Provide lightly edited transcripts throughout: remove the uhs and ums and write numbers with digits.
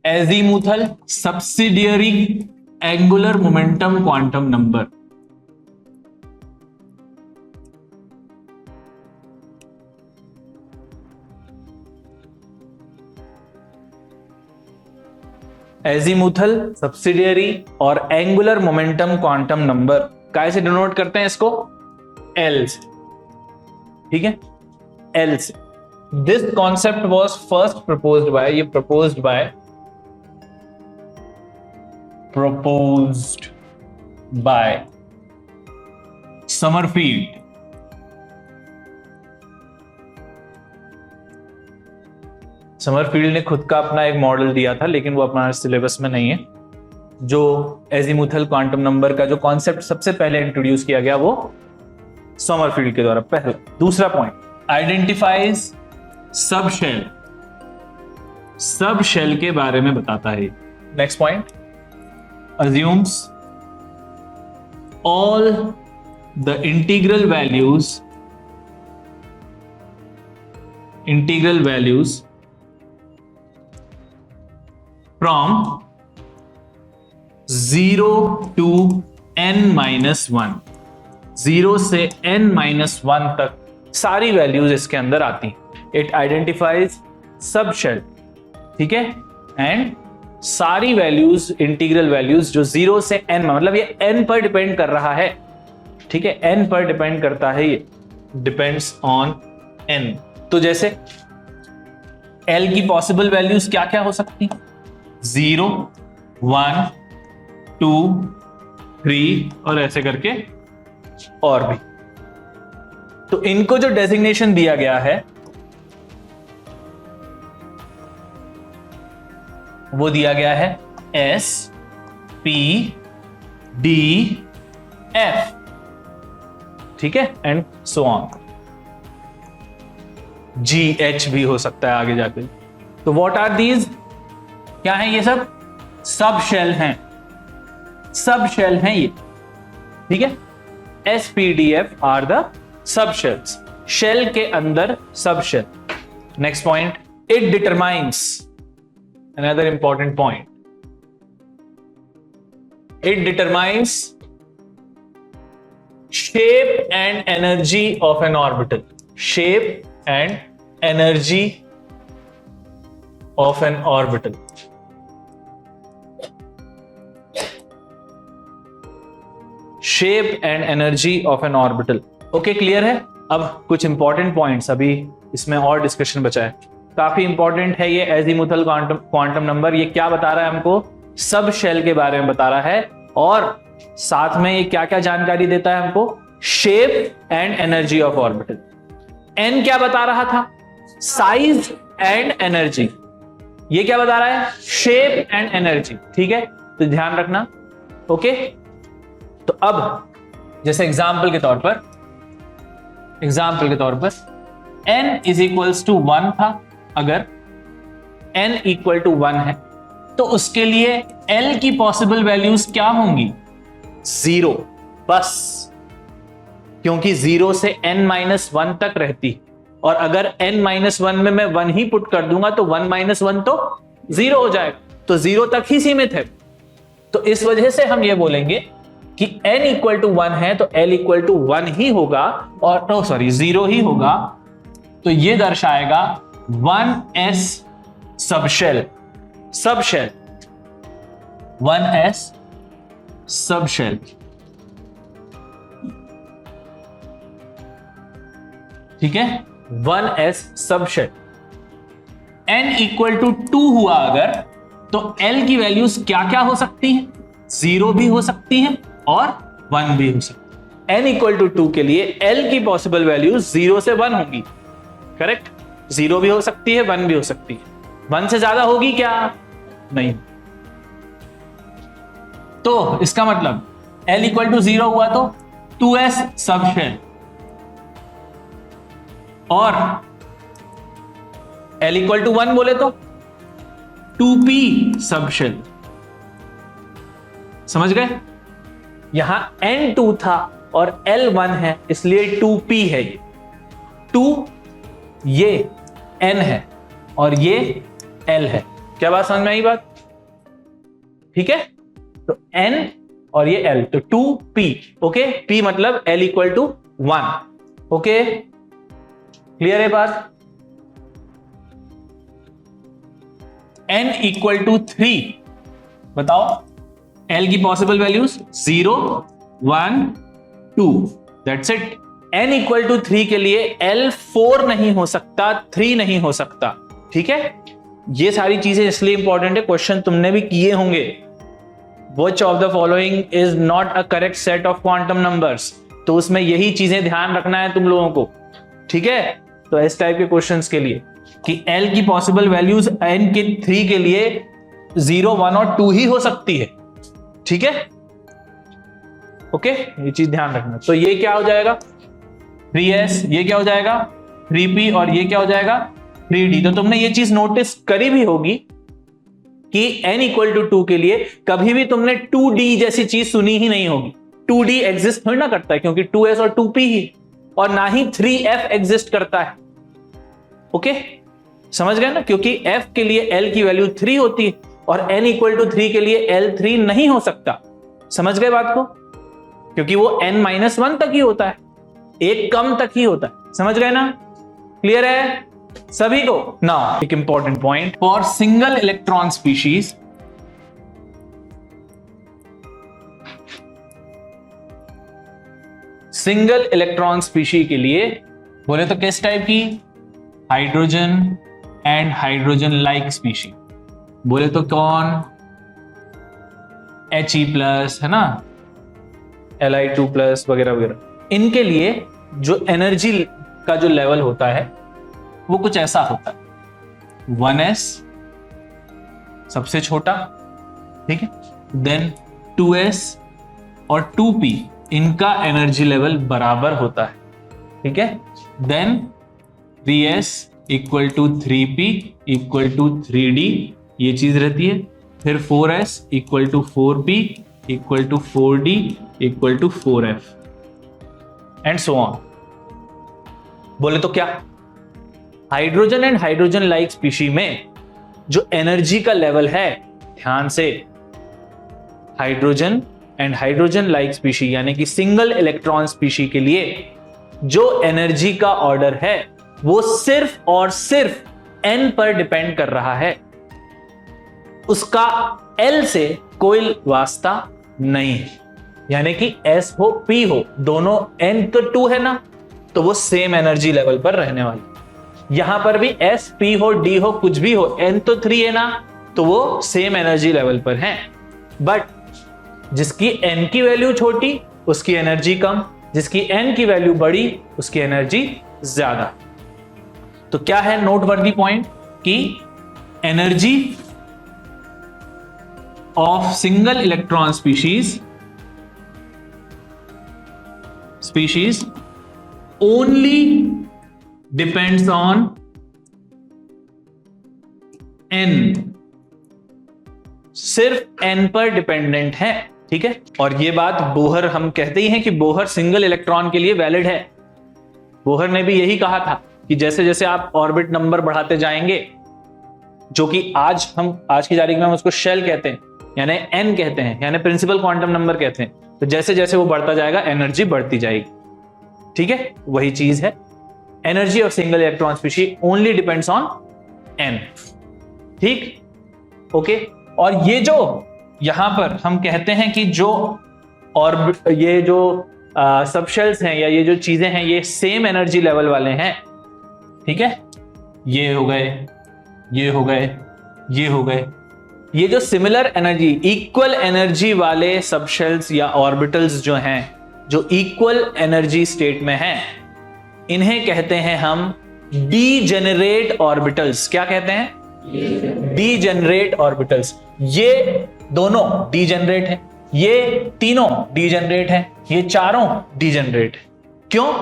Azimuthal subsidiary angular momentum quantum number. Azimuthal subsidiary और angular momentum quantum number कैसे denote करते हैं इसको? एल से, ठीक है, एल से। This concept was first proposed by Sommerfeld. Sommerfeld ने खुद का अपना एक मॉडल दिया था, लेकिन वो अपना सिलेबस में नहीं है। जो एजीमुथल क्वांटम नंबर का जो कॉन्सेप्ट सबसे पहले इंट्रोड्यूस किया गया वो समरफील्ड के द्वारा। पहला। दूसरा point, identifies sub shell, sub shell के बारे में बताता है। Next point, assumes all the integral values from 0 to n-1, 0 से n-1 तक सारी वैल्यूज इसके अंदर आती हैं। इट आइडेंटिफाइज सब शेल, ठीक है, एंड सारी वैल्यूज, इंटीग्रल वैल्यूज जो 0 से n, मतलब ये n पर डिपेंड कर रहा है, ठीक है, n पर डिपेंड करता है, ये डिपेंड्स ऑन n। तो जैसे l की पॉसिबल वैल्यूज क्या क्या हो सकती हैं? 0, 1, 2, 3 और ऐसे करके और भी। तो इनको जो डेजिग्नेशन दिया गया है वो दिया गया है S, P, D, F, ठीक है, and so on. G, H भी हो सकता है आगे जाके। तो व्हाट आर दीज? क्या है ये? सब सब शेल हैं, सब शेल हैं ये, ठीक है। SPDF are the sub shells, shell के अंदर sub shell. Next point, it determines, another important point, it determines shape and energy of an orbital, shape and energy of an orbital. Shape and energy of an orbital. Okay, clear है? अब कुछ important points, अभी इसमें और discussion बचा है। काफी important है ये एजीमुथल क्वांटम नंबर। ये क्या बता रहा है हमको? सब शेल के बारे में बता रहा है, और साथ में ये क्या क्या जानकारी देता है हमको? Shape and energy of orbital. N क्या बता रहा था? Size and energy. ये क्या बता रहा है? शेप एंड एनर्जी, ठीक है, तो ध्यान रखना। ओके, तो अब जैसे एग्जाम्पल के तौर पर n इज इक्वल्स टू 1 था, अगर n इक्वल टू 1 है तो उसके लिए l की पॉसिबल वैल्यूज क्या होंगी? 0 बस, क्योंकि 0 से n-1 तक रहती, और अगर n-1 में मैं 1 ही पुट कर दूंगा तो 1-1 तो 0 हो जाएगा, तो 0 तक ही सीमित है। तो इस वजह से हम ये बोलेंगे कि n इक्वल टू 1 है तो l इक्वल टू 1 ही होगा, और 0 ही होगा। तो ये दर्शाएगा 1s सबशेल, 1s सबशेल, ठीक है, 1s subshell. n equal to 2 हुआ अगर, तो l की वैल्यूज क्या क्या हो सकती हैं? 0 भी हो सकती हैं और 1 भी हो सकती है। n इक्वल टू 2 के लिए l की पॉसिबल वैल्यूज 0 से 1 होंगी, करेक्ट? 0 भी हो सकती है, 1 भी हो सकती है। 1 से ज्यादा होगी क्या? नहीं। तो इसका मतलब l इक्वल टू 0 हुआ तो 2s सबशेल, और l इक्वल टू 1 बोले तो 2p सबशेल। समझ गए? यहां n 2 था और l 1 है, इसलिए 2p है। ये 2 ये n है और ये l है। क्या बात समझ में आई? बात ठीक है, तो n और ये l, तो 2p, ओके, p मतलब l equal to 1, okay, clear है बात। n इक्वल टू 3, बताओ l की possible values 0, 1, 2, that's it. n equal to 3 के लिए l 4 नहीं हो सकता, 3 नहीं हो सकता, ठीक है। ये सारी चीजें इसलिए इंपॉर्टेंट है, क्वेश्चन तुमने भी किए होंगे। Which of the following is not a correct set of quantum numbers, तो उसमें यही चीजें ध्यान रखना है तुम लोगों को, ठीक है। तो इस टाइप के क्वेश्चंस के लिए कि l की पॉसिबल वैल्यूज n के 3 के लिए 0, 1 और 2 ही हो सकती है, ठीक है, ओके, ये चीज ध्यान रखना। तो ये क्या हो जाएगा 3s, ये क्या हो जाएगा 3p और ये क्या हो जाएगा 3d। तो तुमने ये चीज नोटिस करी भी होगी कि n इक्वल टू 2 के लिए कभी भी तुमने 2d जैसी चीज सुनी ही नहीं होगी। 2d एग्जिस्ट थोड़ी ना करता है, क्योंकि 2s और 2p ही, और ना ही 3f एग्जिस्ट करता है, ओके, समझ गए ना, क्योंकि f के लिए l की वैल्यू 3 होती है और n इक्वल टू 3 के लिए l 3 नहीं हो सकता, समझ गए बात को, क्योंकि वो n-1 तक ही होता है, एक कम तक ही होता है, समझ गए ना, क्लियर है सभी को। नाउ एक important point, for single electron species single electron species के लिए बोले तो किस टाइप की, hydrogen and hydrogen like species, बोले तो कौन, He+ है ना, Li2+ वगैरह वगैरह। इनके लिए जो एनर्जी का जो लेवल होता है वो कुछ ऐसा होता है, 1s सबसे छोटा, ठीक है, देन 2s और 2p, इनका एनर्जी लेवल बराबर होता है, ठीक है, then 3s equal to 3p equal to 3d, ये चीज रहती है, फिर 4s equal to 4p equal to 4d equal to 4f and so on. बोले तो क्या, hydrogen and hydrogen like species में जो एनर्जी का लेवल है, ध्यान से, hydrogen and hydrogen like species यानी कि सिंगल इलेक्ट्रॉन स्पीशी के लिए जो एनर्जी का ऑर्डर है वो सिर्फ और सिर्फ n पर डिपेंड कर रहा है, उसका l से कोई वास्ता नहीं है, यानी कि s हो p हो, दोनों n तो 2 है ना, तो वो सेम एनर्जी लेवल पर रहने वाली। यहां पर भी s p हो d हो कुछ भी हो, n तो 3 है ना, तो वो सेम एनर्जी लेवल पर है। बट जिसकी n की वैल्यू छोटी उसकी एनर्जी कम, जिसकी n की वैल्यू बड़ी उसकी एनर्जी ज्यादा। तो क्या है नोटवर्दी पॉइंट कि energy of single electron species only depends on n, सिर्फ n पर डिपेंडेंट है, ठीक है। और ये बात बोहर हम कहते ही हैं कि बोहर सिंगल इलेक्ट्रॉन के लिए वैलिड है। बोहर ने भी यही कहा था कि जैसे जैसे आप ऑर्बिट नंबर बढ़ाते जाएंगे, जो कि आज की तारीख में हम उसको शेल कहते हैं, यानी n कहते हैं, यानी प्रिंसिपल क्वांटम नंबर कहते हैं, तो जैसे जैसे वो बढ़ता जाएगा एनर्जी बढ़ती जाएगी, ठीक है, वही चीज है। Energy of single electron species only depends on n, ठीक, ओके। और ये जो यहां पर हम कहते हैं कि जो और ये जो सब शेल्स हैं या ये जो चीजें हैं ये सेम एनर्जी लेवल वाले हैं, ठीक है, ये हो गए, ये हो गए, ये हो गए, ये जो सिमिलर एनर्जी इक्वल एनर्जी वाले सब शेल्स या ऑर्बिटल्स जो हैं, जो इक्वल एनर्जी स्टेट में हैं, इन्हें कहते हैं हम डीजेनरेट ऑर्बिटल्स। क्या कहते हैं? Degenerate orbitals. ये दोनों डीजेनरेट है, ये तीनों डीजेनरेट है, ये चारों डीजेनरेट है। क्यों?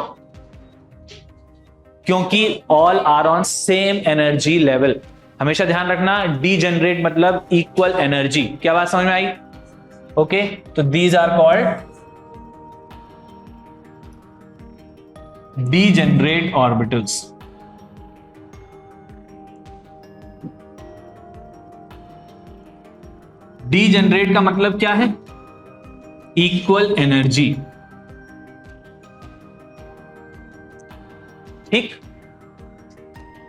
क्योंकि all are on same energy level. हमेशा ध्यान रखना, डीजेनरेट मतलब इक्वल एनर्जी। क्या बात समझ में आई? ओके, तो these are called degenerate orbitals. Degenerate का मतलब क्या है? Equal energy. ठीक,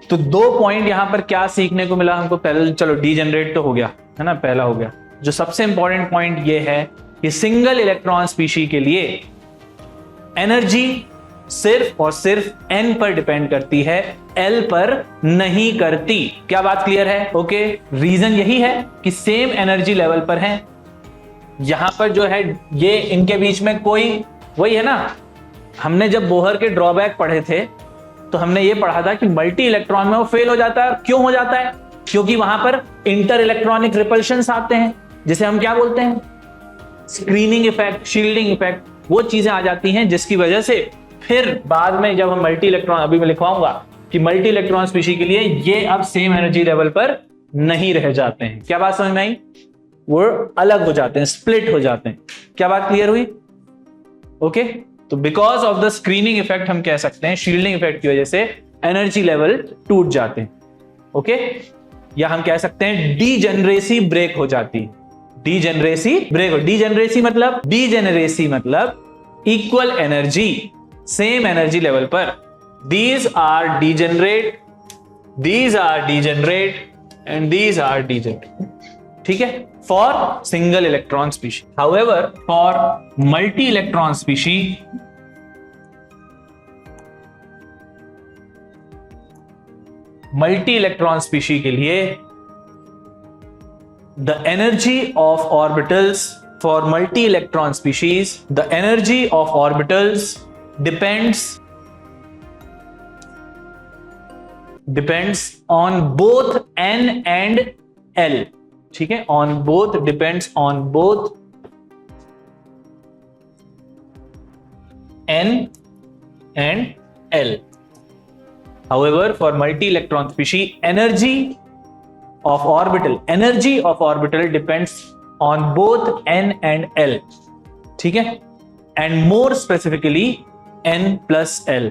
तो 2 पॉइंट यहां पर क्या सीखने को मिला हमको? पहले चलो डीजेनरेट तो हो गया है ना, पहला हो गया। जो सबसे इंपॉर्टेंट पॉइंट ये है कि सिंगल इलेक्ट्रॉन स्पीशी के लिए एनर्जी सिर्फ और सिर्फ एन पर डिपेंड करती है, एल पर नहीं करती। क्या बात क्लियर है? ओके, रीजन यही है कि सेम एनर्जी लेवल पर हैं। यहां पर जो है ये इनके बीच में कोई, वही है ना, हमने जब बोहर के ड्रॉबैक पढ़े थे तो हमने ये पढ़ा था कि मल्टी इलेक्ट्रॉन में वो फेल हो जाता है। क्यों हो जाता है? क्योंकि वहां पर इंटर इलेक्ट्रॉनिक रिपल्शंस आते हैं, जिसे हम क्या बोलते हैं? स्क्रीनिंग इफेक्ट, शील्डिंग इफेक्ट, वो चीजें आ जाती हैं जिसकी वजह से फिर बाद में जब हम मल्टी इलेक्ट्रॉन, अभी मैं लिखवाऊंगा कि मल्टी इलेक्ट्रॉन स्पीशी के लिए ये अब सेम एनर्जी लेवल पर नहीं रह जाते हैं। क्या बात समझ में आई? वो अलग हो जाते हैं, स्प्लिट हो जाते हैं। क्या बात क्लियर हुई? ओके, तो because of the screening effect हम कह सकते हैं, शील्डिंग इफेक्ट की वजह से एनर्जी लेवल टूट जाते हैं। ओके, या हम कह सकते हैं डीजेनरेसी ब्रेक हो जाती है। डीजेनरेसी ब्रेक हो, डीजेनरेसी मतलब equal energy, same energy level पर। These are degenerate, these are degenerate and these are degenerate. ठीक है, for single electron species. However for multi electron species के लिए the energy of orbitals for multi-electron species, the energy of orbitals depends on both n and l. ठीक है, on both, depends on both n and l. However, for multi-electron species, energy of orbital depends on both n and l. ठीक है, and more specifically n plus l.